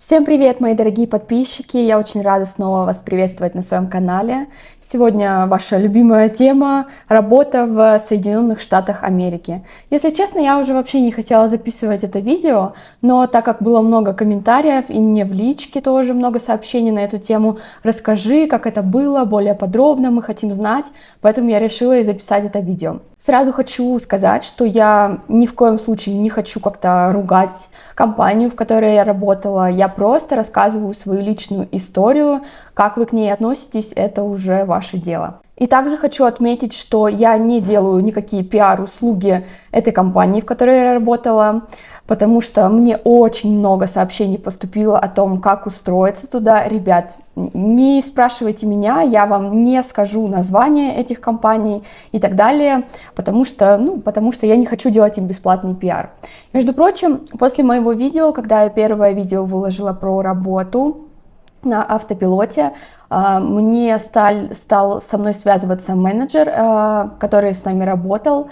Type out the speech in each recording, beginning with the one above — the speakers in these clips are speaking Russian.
Всем привет, мои дорогие подписчики! Я очень рада снова вас приветствовать на своем канале. Сегодня ваша любимая тема — работа в Соединенных Штатах Америки. Если честно, я уже вообще не хотела записывать это видео, но так как было много комментариев и мне в личке тоже много сообщений на эту тему, расскажи, как это было, более подробно, мы хотим знать, поэтому я решила и записать это видео. Сразу хочу сказать, что я ни в коем случае не хочу как-то ругать компанию, в которой я работала. Я просто рассказываю свою личную историю. Как вы к ней относитесь, это уже ваше дело. И также хочу отметить, что я не делаю никакие пиар-услуги этой компании, в которой я работала, потому что мне очень много сообщений поступило о том, как устроиться туда. Ребят, не спрашивайте меня, я вам не скажу название этих компаний и так далее, потому что я не хочу делать им бесплатный пиар. Между прочим, после моего видео, когда я первое видео выложила про работу на автопилоте, мне стал со мной связываться менеджер, который с нами работал,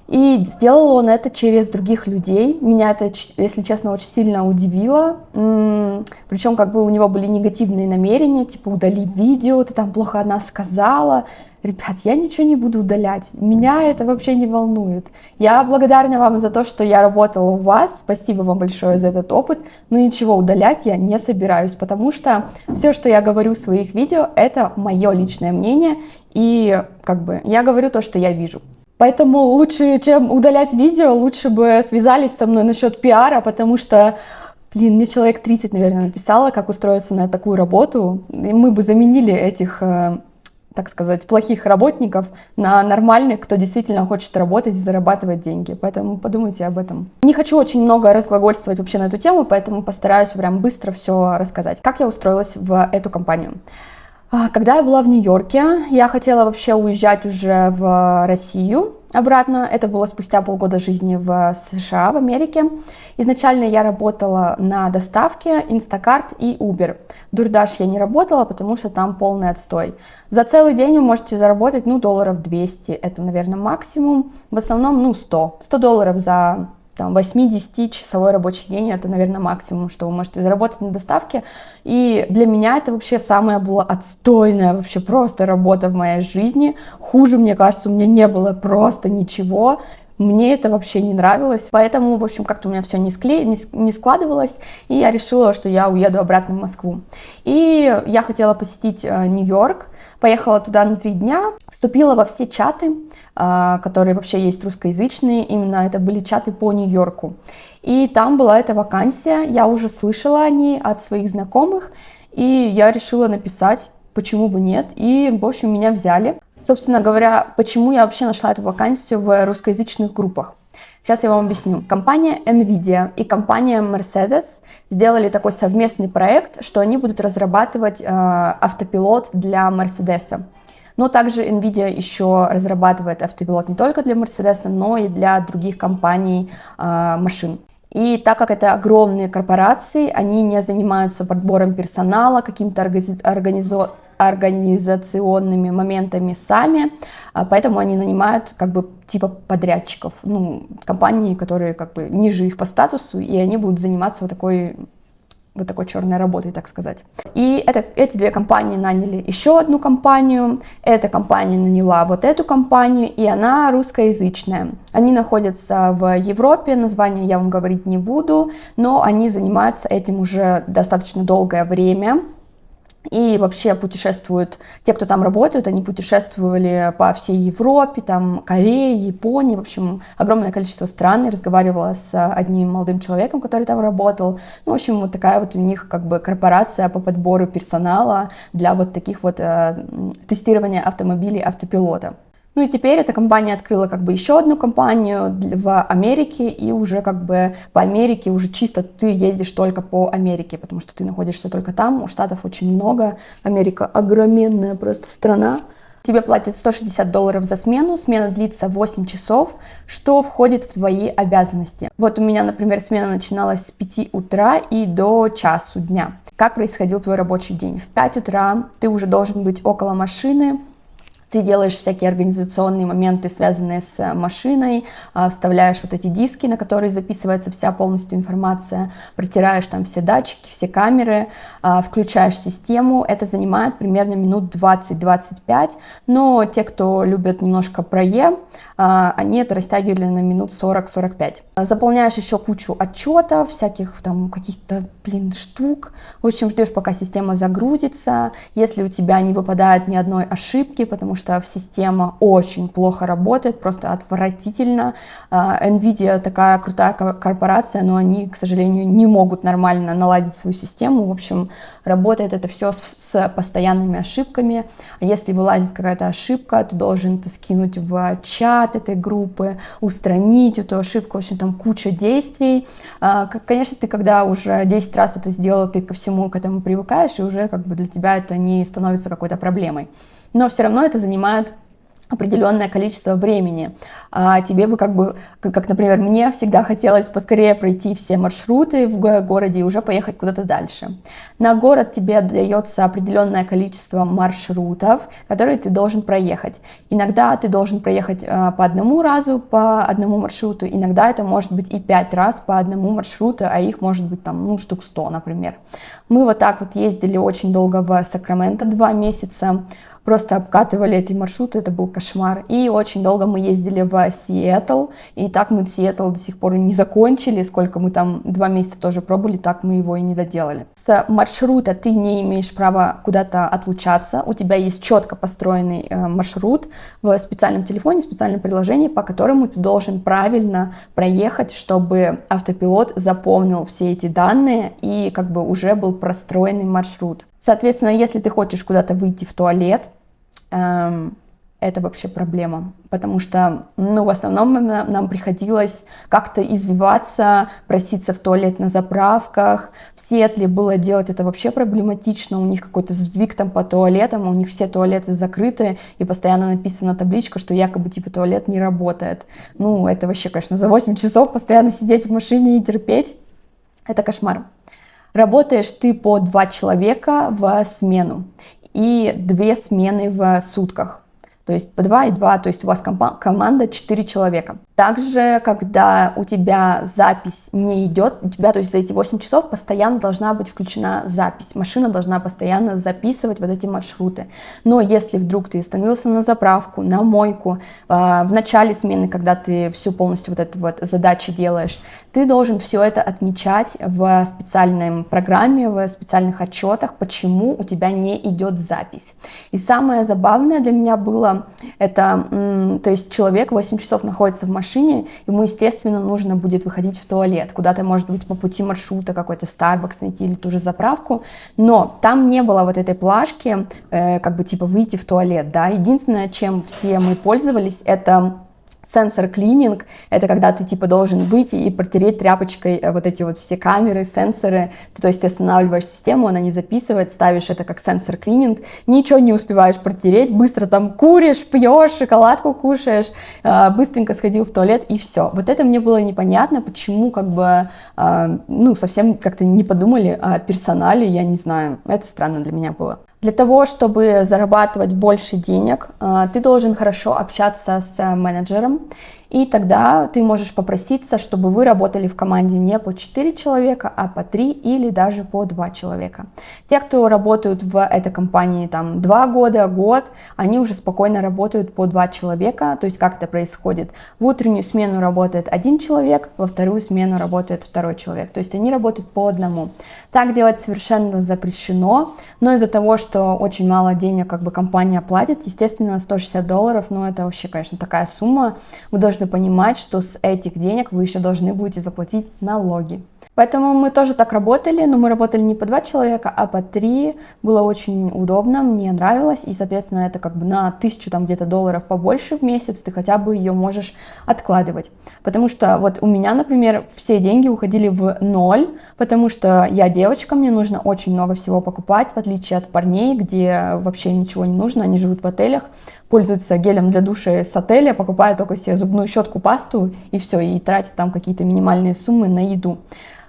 и сделал он это через других людей. Меня это, если честно, очень сильно удивило. Причем как бы у него были негативные намерения, типа удали видео, ты там плохо о нас сказала. Ребят, я ничего не буду удалять, меня это вообще не волнует. Я благодарна вам за то, что я работала у вас, спасибо вам большое за этот опыт, но ничего удалять я не собираюсь, потому что все, что я говорю в своих видео, это мое личное мнение, и как бы я говорю то, что я вижу. Поэтому лучше, чем удалять видео, лучше бы связались со мной насчет пиара, потому что, мне человек 30, наверное, написало, как устроиться на такую работу, и мы бы заменили этих, так сказать, плохих работников на нормальных, кто действительно хочет работать и зарабатывать деньги. Поэтому подумайте об этом. Не хочу очень много разглагольствовать вообще на эту тему, поэтому постараюсь прям быстро все рассказать. Как я устроилась в эту компанию? Когда я была в Нью-Йорке, я хотела вообще уезжать уже в Россию обратно. Это было спустя полгода жизни в США, в Америке. Изначально я работала на доставке Instacart и Uber. DoorDash я не работала, потому что там полный отстой. За целый день вы можете заработать, долларов 200. Это, наверное, максимум. В основном, 100. $100 за 8-10-часовой рабочий день, это, наверное, максимум, что вы можете заработать на доставке. И для меня это вообще самая была отстойная вообще просто работа в моей жизни. Хуже, мне кажется, у меня не было просто ничего. Мне это вообще не нравилось, поэтому, в общем, как-то у меня все не складывалось, и я решила, что я уеду обратно в Москву. И я хотела посетить Нью-Йорк, поехала туда на 3 дня, вступила во все чаты, которые вообще есть русскоязычные, именно это были чаты по Нью-Йорку. И там была эта вакансия, я уже слышала о ней от своих знакомых, и я решила написать, почему бы нет, и, в общем, меня взяли. Собственно говоря, почему я вообще нашла эту вакансию в русскоязычных группах. Сейчас я вам объясню. Компания NVIDIA и компания Mercedes сделали такой совместный проект, что они будут разрабатывать автопилот для Mercedes. Но также NVIDIA еще разрабатывает автопилот не только для Mercedes, но и для других компаний машин. И так как это огромные корпорации, они не занимаются подбором персонала, каким-то организационными моментами сами, поэтому они нанимают типа подрядчиков, компании, которые ниже их по статусу, и они будут заниматься вот такой черной работой, так сказать. И эти 2 компании наняли еще одну компанию, эта компания наняла вот эту компанию, и она русскоязычная. Они находятся в Европе, название я вам говорить не буду, но они занимаются этим уже достаточно долгое время. И вообще путешествуют, те, кто там работают, они путешествовали по всей Европе, Корее, Японии, в общем, огромное количество стран. Я разговаривала с одним молодым человеком, который там работал. В общем, вот такая вот у них корпорация по подбору персонала для вот таких вот тестирования автомобилей автопилота. И теперь эта компания открыла еще одну компанию в Америке, и уже по Америке уже чисто ты ездишь только по Америке, потому что ты находишься только там, у штатов очень много, Америка огроменная просто страна. Тебе платят $160 за смену, смена длится 8 часов, что входит в твои обязанности. Вот у меня, например, смена начиналась с 5 утра и до часу дня. Как происходил твой рабочий день? В 5 утра ты уже должен быть около машины, Ты делаешь всякие организационные моменты, связанные с машиной, вставляешь вот эти диски, на которые записывается вся полностью информация, протираешь там все датчики, все камеры, включаешь систему. Это занимает примерно минут 20-25, но те, кто любят немножко прое, они это растягивали на минут 40-45. Заполняешь еще кучу отчетов, всяких там каких-то, штук. В общем, ждешь, пока система загрузится. Если у тебя не выпадает ни одной ошибки, потому что система очень плохо работает, просто отвратительно. NVIDIA такая крутая корпорация, но они, к сожалению, не могут нормально наладить свою систему. В общем, работает это все с постоянными ошибками. А если вылазит какая-то ошибка, ты должен это скинуть в чат этой группы, устранить эту ошибку. В общем, там куча действий. Конечно, ты когда уже 10 раз это сделал, ты ко всему к этому привыкаешь, и уже как бы для тебя это не становится какой-то проблемой. Но все равно это занимает определенное количество времени. Тебе бы как, например, мне всегда хотелось поскорее пройти все маршруты в городе и уже поехать куда-то дальше. На город тебе дается определенное количество маршрутов, которые ты должен проехать. Иногда ты должен проехать по одному разу, по одному маршруту, иногда это может быть и 5 раз по одному маршруту, а их может быть там, штук 100, например. Мы вот так вот ездили очень долго в Сакраменто, 2 месяца, просто обкатывали эти маршруты, это был кошмар. И очень долго мы ездили в Сиэтл, и так мы Сиэтл до сих пор не закончили, сколько мы там 2 месяца тоже пробовали, так мы его и не доделали. С маршрута ты не имеешь права куда-то отлучаться, у тебя есть четко построенный маршрут в специальном телефоне, в специальном приложении, по которому ты должен правильно проехать, чтобы автопилот запомнил все эти данные и как бы уже был простроенный маршрут. Соответственно, если ты хочешь куда-то выйти в туалет, это вообще проблема, потому что, в основном нам приходилось как-то извиваться, проситься в туалет на заправках. В Сиэтле было делать это вообще проблематично, у них какой-то сдвиг там по туалетам, у них все туалеты закрыты, и постоянно написана табличка, что якобы туалет не работает. Это вообще, конечно, за 8 часов постоянно сидеть в машине и терпеть, это кошмар. Работаешь ты по 2 человека в смену и 2 смены в сутках. То есть по 2 и 2, то есть у вас команда 4 человека. Также, когда у тебя запись не идет, у тебя, то есть за эти 8 часов постоянно должна быть включена запись. Машина должна постоянно записывать вот эти маршруты. Но если вдруг ты остановился на заправку, на мойку, в начале смены, когда ты всю полностью вот эту вот задачу делаешь, ты должен все это отмечать в специальной программе, в специальных отчетах, почему у тебя не идет запись. И самое забавное для меня было, это, то есть человек 8 часов находится в машине, ему, естественно, нужно будет выходить в туалет, куда-то, может быть, по пути маршрута какой-то Starbucks найти или ту же заправку, но там не было вот этой плашки, выйти в туалет, да, единственное, чем все мы пользовались, это сенсор клининг, это когда ты должен выйти и протереть тряпочкой вот эти вот все камеры, сенсоры, то есть ты останавливаешь систему, она не записывает, ставишь это как сенсор клининг, ничего не успеваешь протереть, быстро там куришь, пьешь, шоколадку кушаешь, быстренько сходил в туалет и все. Вот это мне было непонятно, почему совсем как-то не подумали о персонале, я не знаю, это странно для меня было. Для того, чтобы зарабатывать больше денег, ты должен хорошо общаться с менеджером, и тогда ты можешь попроситься, чтобы вы работали в команде не по 4 человека, а по 3 или даже по 2 человека. Те, кто работают в этой компании 2 года, год, они уже спокойно работают по 2 человека. То есть как это происходит? В утреннюю смену работает 1 человек, во вторую смену работает 2 человек. То есть они работают по 1. Так делать совершенно запрещено, но из-за того, что очень мало денег компания платит, естественно, $160, это вообще, конечно, такая сумма, вы должны понимать, что с этих денег вы еще должны будете заплатить налоги. Поэтому мы тоже так работали, но мы работали не по 2 человека, а по 3. Было очень удобно, мне нравилось, и, соответственно, это на 1000 где-то долларов побольше в месяц, ты хотя бы ее можешь откладывать. Потому что вот у меня, например, все деньги уходили в ноль, потому что я девочка, мне нужно очень много всего покупать, в отличие от парней, где вообще ничего не нужно, они живут в отелях, пользуются гелем для душа с отеля, покупают только себе зубную щетку, пасту и все, и тратят там какие-то минимальные суммы на еду.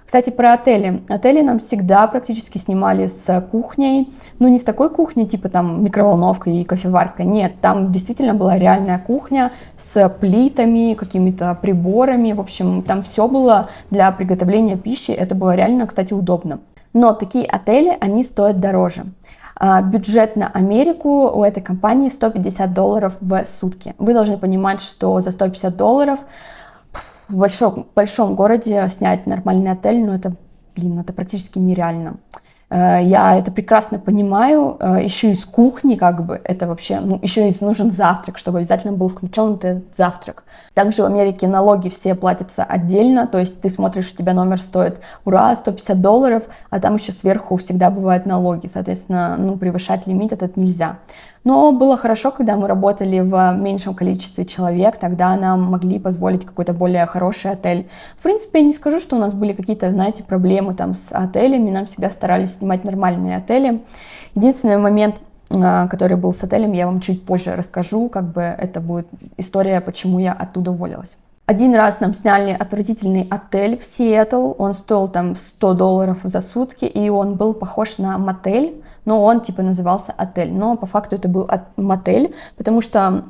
Кстати, про отели. Отели нам всегда практически снимали с кухней. Ну, не с такой кухней, типа там микроволновка и кофеварка. Нет, там действительно была реальная кухня с плитами, какими-то приборами. В общем, там все было для приготовления пищи. Это было реально, кстати, удобно. Но такие отели, они стоят дороже. Бюджет на Америку у этой компании $150 в сутки. Вы должны понимать, что за $150 в большом городе снять нормальный отель, ну это практически нереально. Я это прекрасно понимаю, еще из кухни как бы, это вообще, еще и нужен завтрак, чтобы обязательно был включен этот завтрак. Также в Америке налоги все платятся отдельно, то есть ты смотришь, у тебя номер стоит, ура, $150, а там еще сверху всегда бывают налоги, соответственно, превышать лимит этот нельзя. Но было хорошо, когда мы работали в меньшем количестве человек, тогда нам могли позволить какой-то более хороший отель. В принципе, я не скажу, что у нас были какие-то, знаете, проблемы там с отелями, нам всегда старались снимать нормальные отели. Единственный момент, который был с отелем, я вам чуть позже расскажу, как бы это будет история, почему я оттуда уволилась. Один раз нам сняли отвратительный отель в Сиэтл, он стоил там $100 за сутки, и он был похож на мотель, но он типа назывался отель, но по факту это был мотель, потому что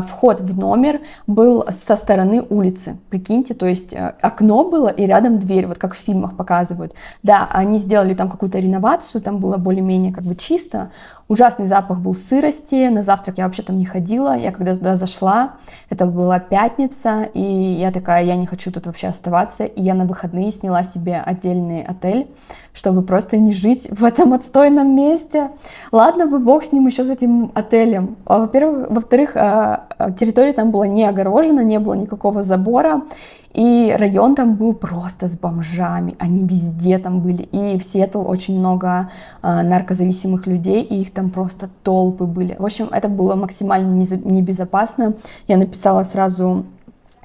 вход в номер был со стороны улицы, прикиньте, то есть окно было и рядом дверь, вот как в фильмах показывают. Да, они сделали там какую-то реновацию, там было более-менее как бы чисто, ужасный запах был сырости, на завтрак я вообще там не ходила, я когда туда зашла, это была пятница, и я такая, я не хочу тут вообще оставаться, и я на выходные сняла себе отдельный отель, чтобы просто не жить в этом отстойном месте. Ладно бы бог с ним, еще с этим отелем. Во-вторых, территория там была не огорожена, не было никакого забора, и район там был просто с бомжами, они везде там были, и в Сиэтл очень много наркозависимых людей, и их там просто толпы были. В общем, это было максимально небезопасно. Я написала сразу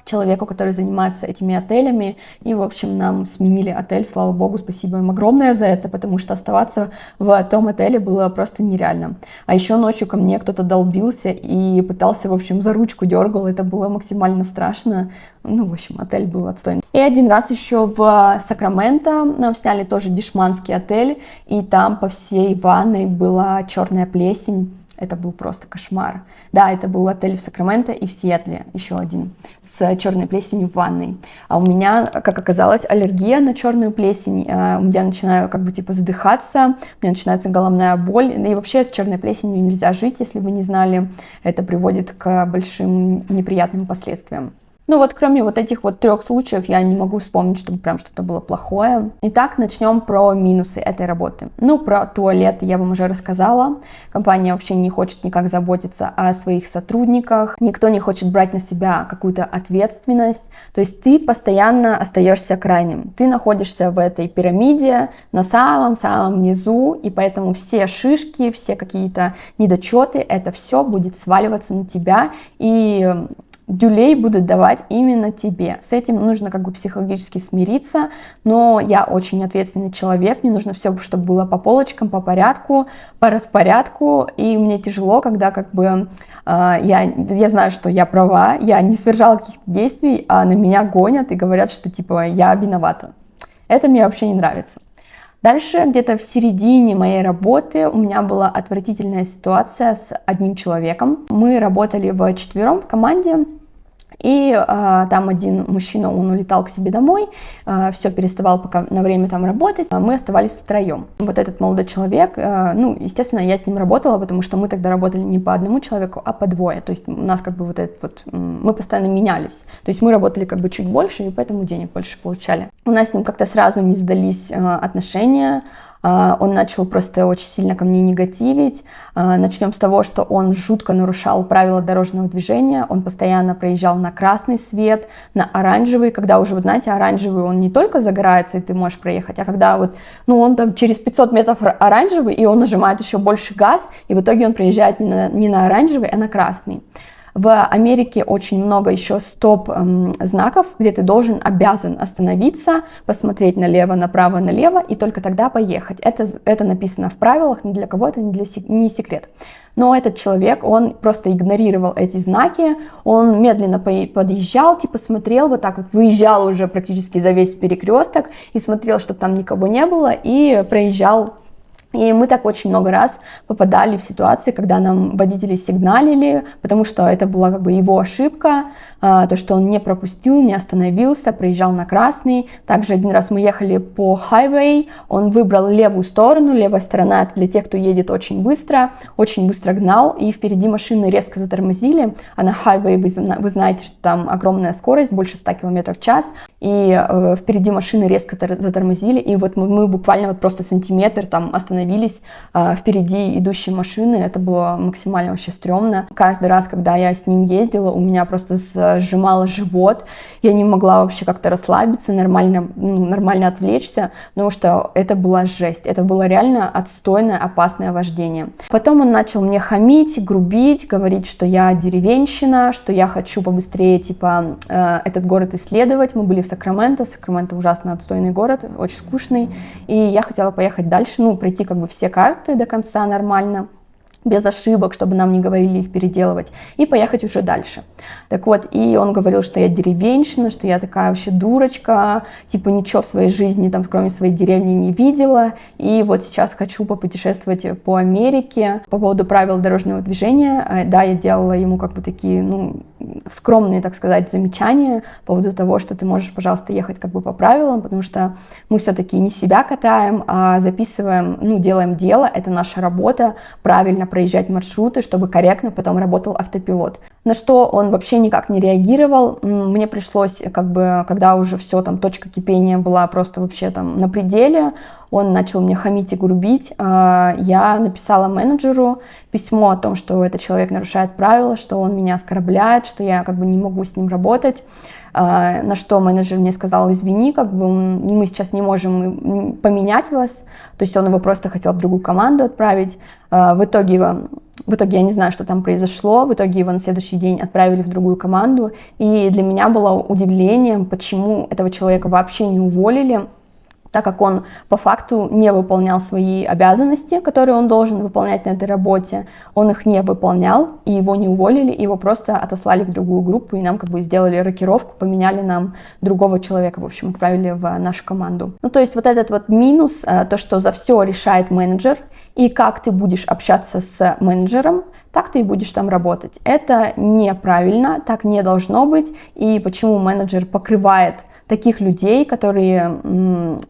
человеку, который занимается этими отелями, и, в общем, нам сменили отель, слава богу, спасибо им огромное за это, потому что оставаться в том отеле было просто нереально. А еще ночью ко мне кто-то долбился и пытался, в общем, за ручку дергал, это было максимально страшно. В общем, отель был отстойный. И один раз еще в Сакраменто нам сняли тоже дешманский отель, и там по всей ванной была черная плесень. Это был просто кошмар. Да, это был отель в Сакраменто и в Сиэтле, еще один, с черной плесенью в ванной. А у меня, как оказалось, аллергия на черную плесень. Я начинаю задыхаться, у меня начинается головная боль. Да и вообще с черной плесенью нельзя жить, если вы не знали. Это приводит к большим неприятным последствиям. Кроме этих 3 случаев, я не могу вспомнить, чтобы прям что-то было плохое. Итак, начнем про минусы этой работы. Про туалет я вам уже рассказала. Компания вообще не хочет никак заботиться о своих сотрудниках. Никто не хочет брать на себя какую-то ответственность. То есть ты постоянно остаешься крайним. Ты находишься в этой пирамиде на самом-самом низу, и поэтому все шишки, все какие-то недочеты, это все будет сваливаться на тебя, и дюлей будут давать именно тебе. С этим нужно психологически смириться, но я очень ответственный человек, мне нужно все, чтобы было по полочкам, по порядку, по распорядку, и мне тяжело, когда я знаю, что я права, я не совершала каких-то действий, а на меня гонят и говорят, что я виновата. Это мне вообще не нравится. Дальше, где-то в середине моей работы у меня была отвратительная ситуация с одним человеком. Мы работали вчетвером в команде, и там один мужчина, он улетал к себе домой, все, переставал пока на время там работать, а мы оставались втроем. Этот молодой человек, естественно, я с ним работала, потому что мы тогда работали не по одному человеку, а по двое. То есть у нас мы постоянно менялись. То есть мы работали чуть больше, и поэтому денег больше получали. У нас с ним как-то сразу не сдались отношения. Он начал просто очень сильно ко мне негативить. Начнем с того, что он жутко нарушал правила дорожного движения. Он постоянно проезжал на красный свет, на оранжевый, когда уже, оранжевый, он не только загорается, и ты можешь проехать, а когда он там через 500 метров оранжевый, и он нажимает еще больше газ, и в итоге он проезжает не на оранжевый, а на красный. В Америке очень много еще стоп-знаков, где ты обязан остановиться, посмотреть налево, направо, налево, и только тогда поехать. Это написано в правилах, ни для кого это не секрет. Но этот человек, он просто игнорировал эти знаки, он медленно подъезжал, типа смотрел, вот так вот выезжал уже практически за весь перекресток и смотрел, чтобы там никого не было, и проезжал. И мы так очень много раз попадали в ситуации, когда нам водители сигналили, потому что это была как бы его ошибка, то, что он не пропустил, не остановился, проезжал на красный. Также один раз мы ехали по хайвей, он выбрал левую сторону, левая сторона это для тех, кто едет очень быстро гнал, и впереди машины резко затормозили, а на хайвей вы знаете, что там огромная скорость, больше 100 км в час, и впереди машины резко затормозили, и вот мы буквально вот просто сантиметр там остановились впереди идущей машины, это было максимально вообще стрёмно. Каждый раз, когда я с ним ездила, у меня просто сжимало живот, я не могла вообще как-то расслабиться, нормально отвлечься, потому что это была жесть, это было реально отстойное, опасное вождение. Потом он начал мне хамить, грубить, говорить, что я деревенщина, что я хочу побыстрее, типа, этот город исследовать. Мы были в Сакраменто ужасно отстойный город, очень скучный, и я хотела поехать дальше, пройти как бы все карты до конца нормально, без ошибок, чтобы нам не говорили их переделывать, и поехать уже дальше. Так вот, и он говорил, что я деревенщина, что я такая вообще дурочка, типа ничего в своей жизни, там, кроме своей деревни не видела, и вот сейчас хочу попутешествовать по Америке. По поводу правил дорожного движения, да, я делала ему как бы такие, скромные, так сказать, замечания по поводу того, что ты можешь, пожалуйста, ехать как бы по правилам, потому что мы все-таки не себя катаем, а записываем, делаем дело, это наша работа, правильно проезжать маршруты, чтобы корректно потом работал автопилот. На что он вообще никак не реагировал. Мне пришлось, как бы, когда уже все, там, точка кипения была просто вообще там на пределе, он начал мне хамить и грубить. Я написала менеджеру письмо о том, что этот человек нарушает правила, что он меня оскорбляет, что я как бы не могу с ним работать. На что менеджер мне сказал: извини, как бы мы сейчас не можем поменять вас. То есть он его просто хотел в другую команду отправить. В итоге я не знаю, что там произошло. В итоге его на следующий день отправили в другую команду. И для меня было удивлением, почему этого человека вообще не уволили, так как он по факту не выполнял свои обязанности, которые он должен выполнять на этой работе. Он их не выполнял, и его не уволили, его просто отослали в другую группу, и нам как бы сделали рокировку, поменяли нам другого человека, в общем, отправили в нашу команду. То есть вот этот вот минус, то, что за все решает менеджер, и как ты будешь общаться с менеджером, так ты и будешь там работать. Это неправильно, так не должно быть, и почему менеджер покрывает таких людей, которые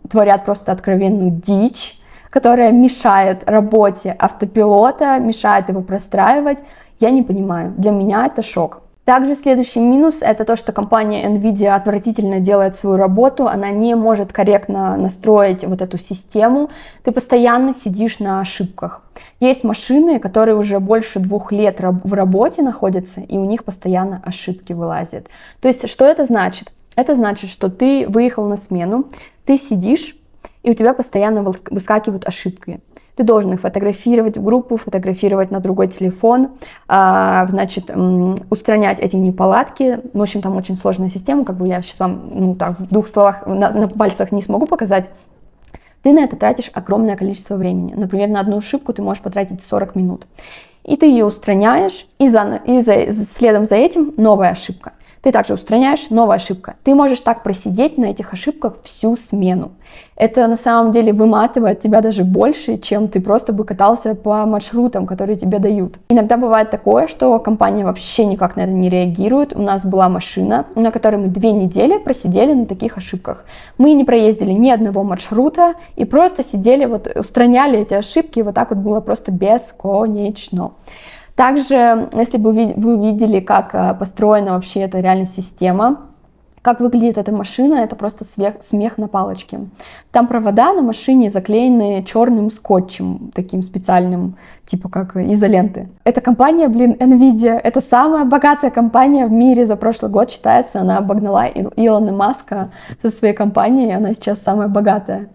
творят просто откровенную дичь, которая мешает работе автопилота, мешает его простраивать, я не понимаю. Для меня это шок. Также следующий минус – это то, что компания NVIDIA отвратительно делает свою работу, она не может корректно настроить вот эту систему, ты постоянно сидишь на ошибках. Есть машины, которые уже больше 2 лет в работе находятся, и у них постоянно ошибки вылазят. То есть, что это значит? Это значит, что ты выехал на смену, ты сидишь, и у тебя постоянно выскакивают ошибки. Ты должен их фотографировать в группу, фотографировать на другой телефон, устранять эти неполадки. В общем, там очень сложная система, как бы я сейчас вам в 2 словах на пальцах не смогу показать. Ты на это тратишь огромное количество времени. Например, на одну ошибку ты можешь потратить 40 минут. И ты ее устраняешь, и следом за этим новая ошибка. Ты также устраняешь, новая ошибка. Ты можешь так просидеть на этих ошибках всю смену. Это на самом деле выматывает тебя даже больше, чем ты просто бы катался по маршрутам, которые тебе дают. Иногда бывает такое, что компания вообще никак на это не реагирует. У нас была машина, на которой мы 2 недели просидели на таких ошибках. Мы не проездили ни одного маршрута и просто сидели, устраняли эти ошибки, и вот так вот было просто бесконечно. Также, если бы вы видели, как построена вообще эта реально система, как выглядит эта машина, это просто смех на палочке. Там провода на машине заклеены черным скотчем, таким специальным, типа как изоленты. Эта компания, NVIDIA, это самая богатая компания в мире за прошлый год, считается. Она обогнала Илона Маска со своей компанией, она сейчас самая богатая.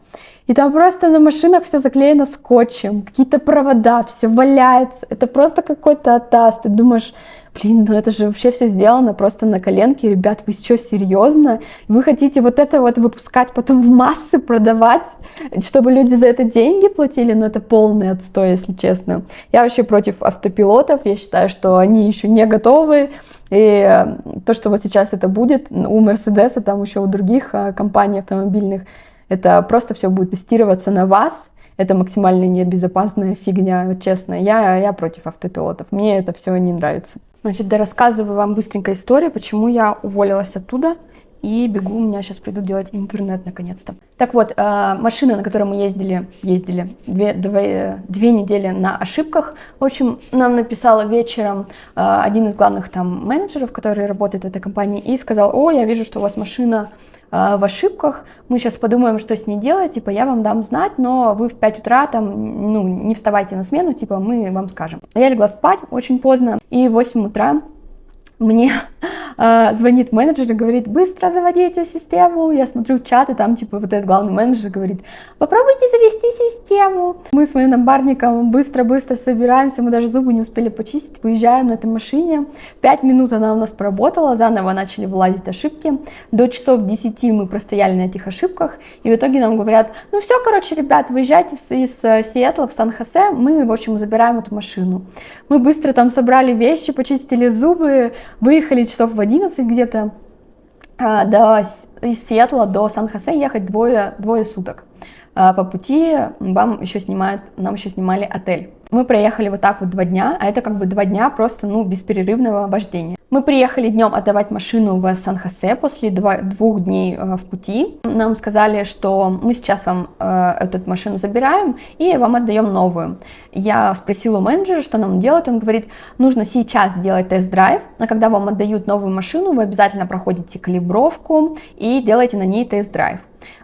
И там просто на машинах все заклеено скотчем, какие-то провода, все валяется. Это просто какой-то атас. Ты думаешь, Блин, ну это же вообще все сделано просто на коленке. Ребят, вы что, серьезно? Вы хотите вот это вот выпускать, потом в массы продавать, чтобы люди за это деньги платили? Ну это полный отстой, если честно. Я вообще против автопилотов. Я считаю, что они еще не готовы. И то, что вот сейчас это будет у Мерседеса, там еще у других компаний автомобильных, это просто все будет тестироваться на вас. Это максимально небезопасная фигня, вот честно. Я против автопилотов. Мне это все не нравится. Значит, да, рассказываю вам быстренько историю, почему я уволилась оттуда и бегу, у меня сейчас придут делать интернет наконец-то. Так вот, машина, на которой мы ездили две недели на ошибках. В общем, нам написал вечером один из главных там менеджеров, который работает в этой компании, и сказал: о, я вижу, что у вас машина в ошибках, мы сейчас подумаем, что с ней делать, типа, я вам дам знать, но вы в 5 утра там, ну, не вставайте на смену, типа, мы вам скажем. Я легла спать очень поздно, и в 8 утра мне звонит менеджер и говорит: быстро заводите систему. Я смотрю в чат, и там типа вот этот главный менеджер говорит: попробуйте завести систему. Мы с моим напарником быстро-быстро собираемся, мы даже зубы не успели почистить, выезжаем на этой машине. 5 минут она у нас поработала, заново начали вылазить ошибки. До часов 10 мы простояли на этих ошибках, и в итоге нам говорят: ну все, короче, ребят, выезжайте из Сиэтла в Сан-Хосе, мы, в общем, забираем эту машину. Мы быстро там собрали вещи, почистили зубы, выехали часов в 11 где-то. Из Сиэтла до Сан-Хосе ехать двое суток. По пути нам еще снимали отель. Мы проехали вот так вот 2 дня, а это как бы 2 дня просто, ну, бесперерывного вождения. Мы приехали днем отдавать машину в Сан-Хосе после 2 дней в пути. Нам сказали, что мы сейчас вам эту машину забираем и вам отдаем новую. Я спросила у менеджера, что нам делать. Он говорит: нужно сейчас делать тест-драйв, а когда вам отдают новую машину, вы обязательно проходите калибровку и делаете на ней тест-драйв.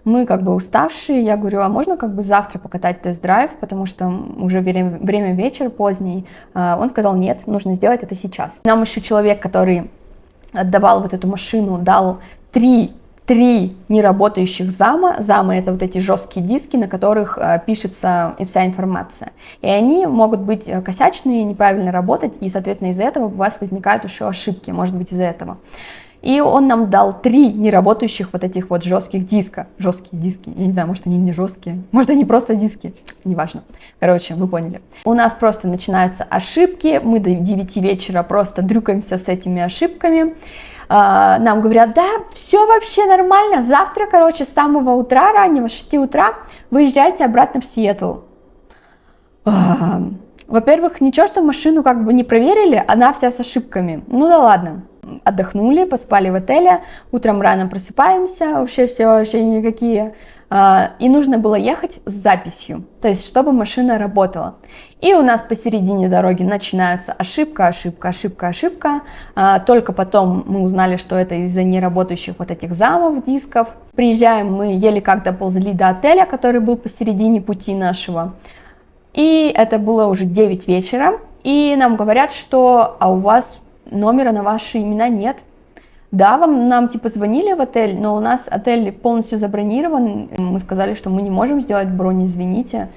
Мы как бы уставшие, я говорю: а можно как бы завтра покатать тест-драйв, потому что уже время вечера поздний. Он сказал: нет, нужно сделать это сейчас. Нам еще человек, который отдавал вот эту машину, дал 3 неработающих зама. Замы — это вот эти жесткие диски, на которых пишется вся информация. И они могут быть косячные, неправильно работать, и, соответственно, из-за этого у вас возникают еще ошибки, может быть, из-за этого. И он нам дал 3 неработающих вот этих вот жестких диска. Жесткие диски, я не знаю, может, они не жесткие, может, они просто диски, неважно. Короче, вы поняли. У нас просто начинаются ошибки, мы до 9 вечера просто дрюкаемся с этими ошибками. Нам говорят: да, все вообще нормально, завтра, короче, с самого утра, раннего, с 6 утра выезжайте обратно в Сиэтл. Во-первых, ничего, что машину как бы не проверили, она вся с ошибками. Ну да ладно. Отдохнули, поспали в отеле, утром рано просыпаемся, вообще все вообще никакие. И нужно было ехать с записью, то есть чтобы машина работала. И у нас посередине дороги начинается ошибка. Только потом мы узнали, что это из-за неработающих вот этих замов, дисков. Приезжаем, мы еле как доползли до отеля, который был посередине пути нашего. И это было уже 9 вечера, и нам говорят, что у вас номера на ваши имена нет. Да, нам типа звонили в отель, но у нас отель полностью забронирован. Мы сказали, что мы не можем сделать бронь, извините.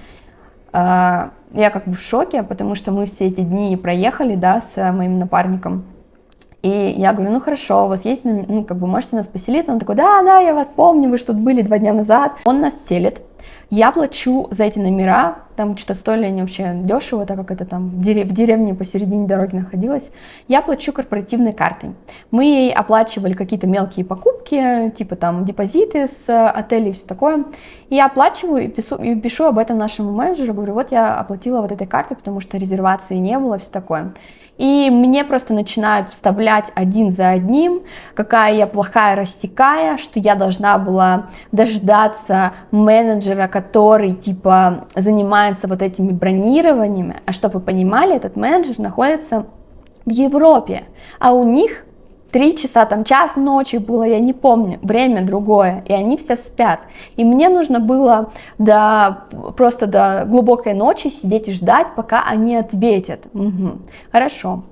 Я как бы в шоке, потому что мы все эти дни проехали, да, с моим напарником. И я говорю: ну хорошо, у вас есть, ну как бы можете нас поселить? Он такой: да, я вас помню, вы же тут были 2 дня назад. Он нас селит. Я плачу за эти номера, там что-то стоили они вообще дешево, так как это там в деревне посередине дороги находилось. Я плачу корпоративной картой. Мы ей оплачивали какие-то мелкие покупки, типа там депозиты с отеля и все такое. И я оплачиваю и пишу об этом нашему менеджеру, говорю: вот я оплатила вот этой картой, потому что резервации не было, все такое. И мне просто начинают вставлять один за одним, какая я плохая рассекая, что я должна была дождаться менеджера, который типа занимается вот этими бронированиями. А чтобы вы понимали, этот менеджер находится в Европе, а у них 3 часа, там час ночи было, я не помню, время другое, и они все спят. И мне нужно было просто до глубокой ночи сидеть и ждать, пока они ответят. Хорошо.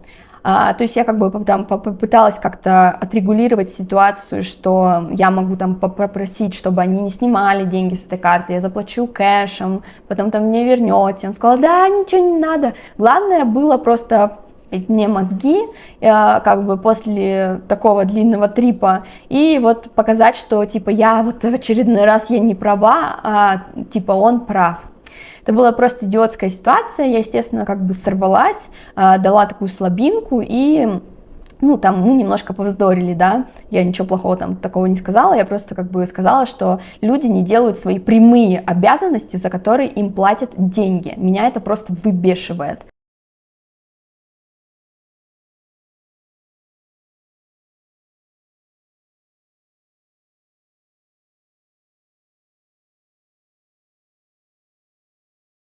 То есть я как бы там попыталась как-то отрегулировать ситуацию, что я могу там попросить, чтобы они не снимали деньги с этой карты, я заплачу кэшем, потом там мне вернете. Он сказал: да, ничего не надо. Главное было просто мне мозги, как бы после такого длинного трипа, и вот показать, что типа я вот в очередной раз я не права, а типа он прав. Это была просто идиотская ситуация, я, естественно, как бы сорвалась, дала такую слабинку, и, ну, там мы немножко повздорили, да, я ничего плохого там такого не сказала, я просто как бы сказала, что люди не делают свои прямые обязанности, за которые им платят деньги. Меня это просто выбешивает.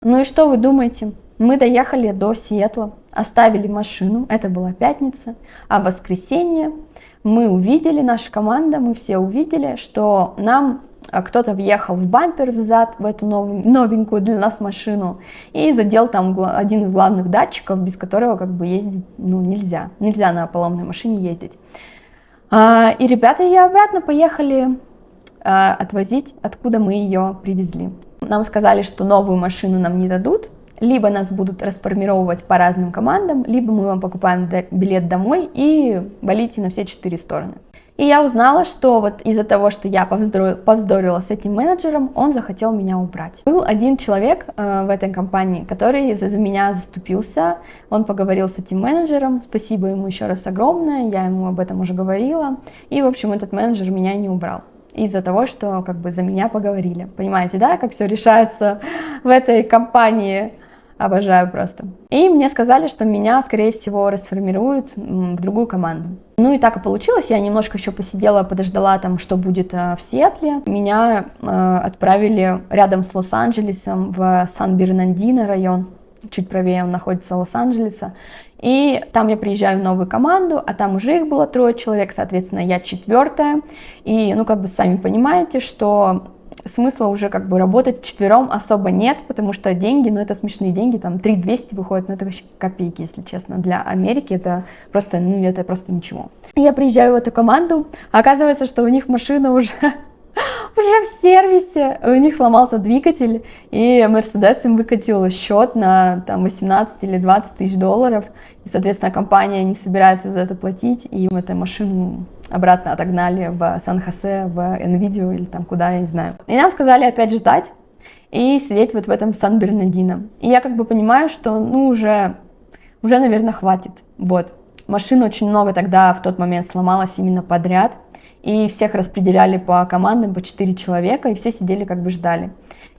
Ну и что вы думаете? Мы доехали до Сиэтла, оставили машину, это была пятница, а в воскресенье мы увидели, наша команда, мы все увидели, что нам кто-то въехал в бампер взад, в эту новенькую для нас машину, и задел там один из главных датчиков, без которого как бы ездить, ну, нельзя на поломной машине ездить. И ребята ее обратно поехали отвозить, откуда мы ее привезли. Нам сказали, что новую машину нам не дадут, либо нас будут расформировать по разным командам, либо мы вам покупаем билет домой и валите на все 4 стороны. И я узнала, что вот из-за того, что я повздорила с этим менеджером, он захотел меня убрать. Был один человек в этой компании, который за меня заступился, он поговорил с этим менеджером, спасибо ему еще раз огромное, я ему об этом уже говорила, и, в общем, этот менеджер меня не убрал. Из-за того, что как бы за меня поговорили. Понимаете, да, как все решается в этой компании? Обожаю просто. И мне сказали, что меня, скорее всего, расформируют в другую команду. Ну и так и получилось. Я немножко еще посидела, подождала там, что будет в Сиэтле. Меня отправили рядом с Лос-Анджелесом в Сан-Бернандино район. Чуть правее он находится Лос-Анджелеса. И там я приезжаю в новую команду, а там уже их было 3 человек, соответственно, я 4-я. И, ну, как бы сами понимаете, что смысла уже как бы работать 4 особо нет, потому что деньги, ну, это смешные деньги, там 3200 выходит, ну, это вообще копейки, если честно. Для Америки это просто, ну, это просто ничего. Я приезжаю в эту команду, а оказывается, что у них машина уже в сервисе, у них сломался двигатель, и Mercedes им выкатил счет на там 18 или 20 тысяч долларов, и, соответственно, компания не собирается за это платить, и им эту машину обратно отогнали в Сан-Хосе, в NVIDIA или там куда, я не знаю. И нам сказали опять ждать и сидеть вот в этом Сан-Бернардино. И я как бы понимаю, что, ну, уже, наверное, хватит. Вот. Машин очень много тогда в тот момент сломалось именно подряд, и всех распределяли по командам, по 4 человека, и все сидели как бы ждали.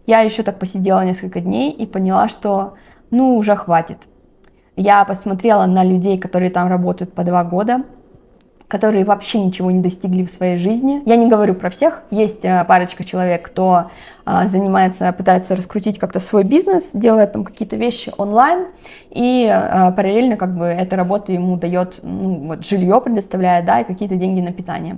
Я еще так посидела несколько дней и поняла, что, ну, уже хватит. Я посмотрела на людей, которые там работают по 2 года, которые вообще ничего не достигли в своей жизни. Я не говорю про всех, есть парочка человек, кто пытается раскрутить как-то свой бизнес, делает там какие-то вещи онлайн, и параллельно как бы эта работа ему дает, ну, вот, жилье предоставляет, да, и какие-то деньги на питание.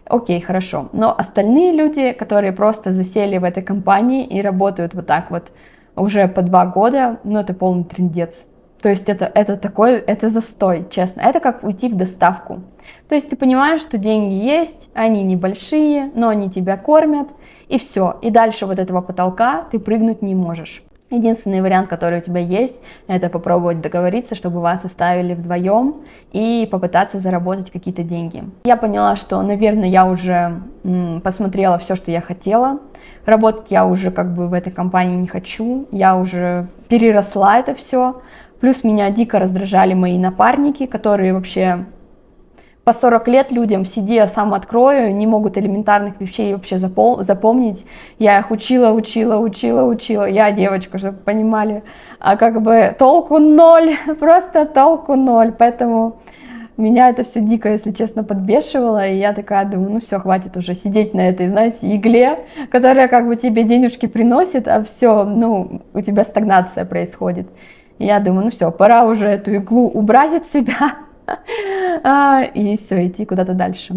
Окей, хорошо. Но остальные люди, которые просто засели в этой компании и работают вот так вот уже по 2 года, ну, это полный трындец. То есть это застой, честно. Это как уйти в доставку. То есть ты понимаешь, что деньги есть, они небольшие, но они тебя кормят, и все. И дальше вот этого потолка ты прыгнуть не можешь. Единственный вариант, который у тебя есть, это попробовать договориться, чтобы вас оставили вдвоем и попытаться заработать какие-то деньги. Я поняла, что, наверное, я уже посмотрела все, что я хотела. Работать я уже как бы в этой компании не хочу, я уже переросла это все. Плюс меня дико раздражали мои напарники, которые вообще по 40 лет людям, сиди, я сам открою, не могут элементарных вещей вообще запомнить. Я их учила. Я девочка, чтобы понимали. А как бы толку 0, просто толку 0. Поэтому меня это все дико, если честно, подбешивало. И я такая думаю, ну все, хватит уже сидеть на этой, знаете, игле, которая как бы тебе денежки приносит, а все, ну, у тебя стагнация происходит. И я думаю, ну все, пора уже эту иглу убрать от себя. И все, идти куда-то дальше.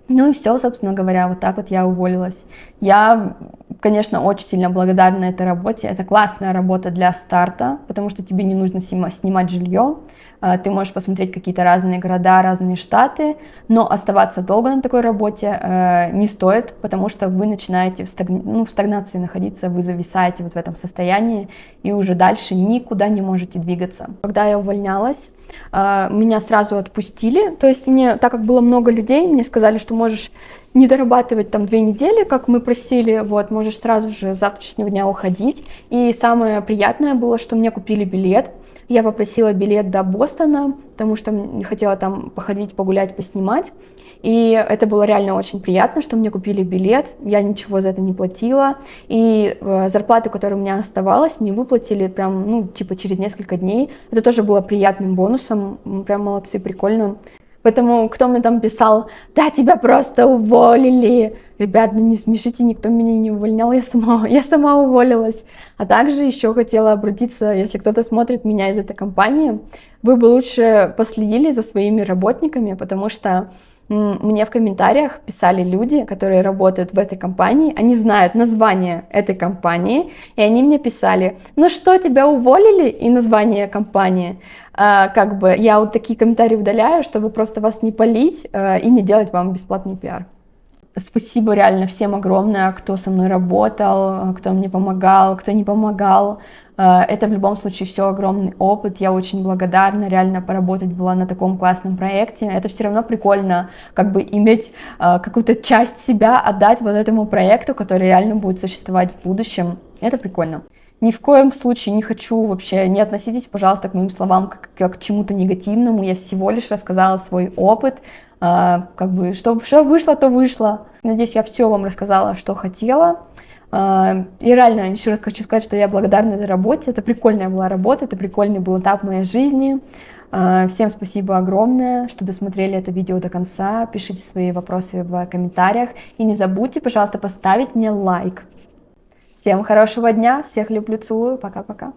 Ну и все, собственно говоря, вот так вот я уволилась. Я, конечно, очень сильно благодарна этой работе. Это классная работа для старта, потому что тебе не нужно снимать жилье. Ты можешь посмотреть какие-то разные города, разные штаты, но оставаться долго на такой работе не стоит, потому что вы начинаете в стагнации находиться, вы зависаете вот в этом состоянии и уже дальше никуда не можете двигаться. Когда я увольнялась, меня сразу отпустили. То есть мне, так как было много людей, мне сказали, что можешь не дорабатывать там 2 недели, как мы просили, вот, можешь сразу же с завтрашнего дня уходить. И самое приятное было, что мне купили билет. Я попросила билет до Бостона, потому что хотела там походить, погулять, поснимать. И это было реально очень приятно, что мне купили билет, я ничего за это не платила. И зарплату, которая у меня оставалась, мне выплатили прям, ну, типа через несколько дней. Это тоже было приятным бонусом, прям молодцы, прикольно. Поэтому кто мне там писал: да, тебя просто уволили. Ребят, ну не смешите, никто меня не увольнял, я сама уволилась. А также еще хотела обратиться, если кто-то смотрит меня из этой компании, вы бы лучше последили за своими работниками, потому что мне в комментариях писали люди, которые работают в этой компании, они знают название этой компании, и они мне писали: ну что, тебя уволили, и название компании. Как бы я вот такие комментарии удаляю, чтобы просто вас не палить и не делать вам бесплатный пиар. Спасибо реально всем огромное, кто со мной работал, кто мне помогал, кто не помогал. Это в любом случае все огромный опыт. Я очень благодарна, реально поработать была на таком классном проекте. Это все равно прикольно, как бы иметь какую-то часть себя, отдать вот этому проекту, который реально будет существовать в будущем. Это прикольно. Ни в коем случае не хочу вообще, не относитесь, пожалуйста, к моим словам как к чему-то негативному. Я всего лишь рассказала свой опыт, как бы, что вышло, то вышло. Надеюсь, я все вам рассказала, что хотела. И реально, еще раз хочу сказать, что я благодарна этой работе. Это прикольная была работа, это прикольный был этап моей жизни. Всем спасибо огромное, что досмотрели это видео до конца. Пишите свои вопросы в комментариях. И не забудьте, пожалуйста, поставить мне лайк. Всем хорошего дня, всех люблю, целую, пока-пока.